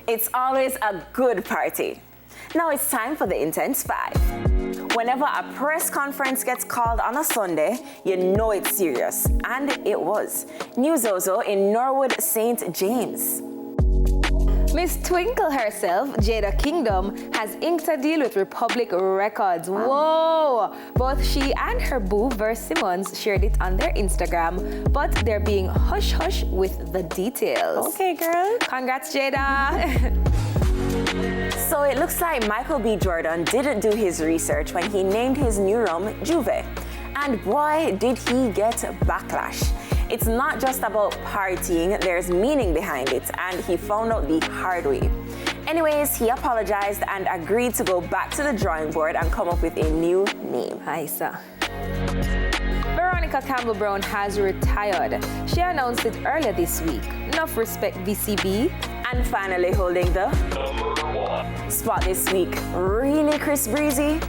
It's always a good party. Now it's time for the Intense 5. Whenever a press conference gets called on a Sunday, you know it's serious. And it was. News Ozo in Norwood, St. James. Miss Twinkle herself, Jada Kingdom, has inked a deal with Republic Records. Whoa! Both she and her boo, Verse Simmons, shared it on their Instagram, but they're being hush-hush with the details. Okay, girl. Congrats, Jada! So it looks like Michael B. Jordan didn't do his research when he named his new rum Juve. And boy, did he get backlash. It's not just about partying, there's meaning behind it, and he found out the hard way. Anyways, he apologized and agreed to go back to the drawing board and come up with a new name. Aisa. Veronica Campbell-Brown has retired. She announced it earlier this week. Enough respect, VCB. And finally holding the spot this week. Really, Chris Breezy?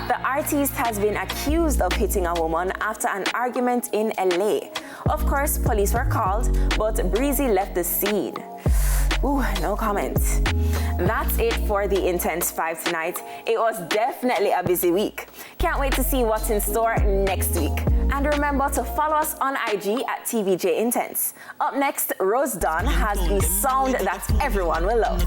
The artist has been accused of hitting a woman after an argument in LA. Of course, police were called, but Breezy left the scene. Ooh, no comment. That's it for the Intense 5 tonight. It was definitely a busy week. Can't wait to see what's in store next week. And remember to follow us on IG at TVJ Intense. Up next, Rose Dawn has the sound that everyone will love.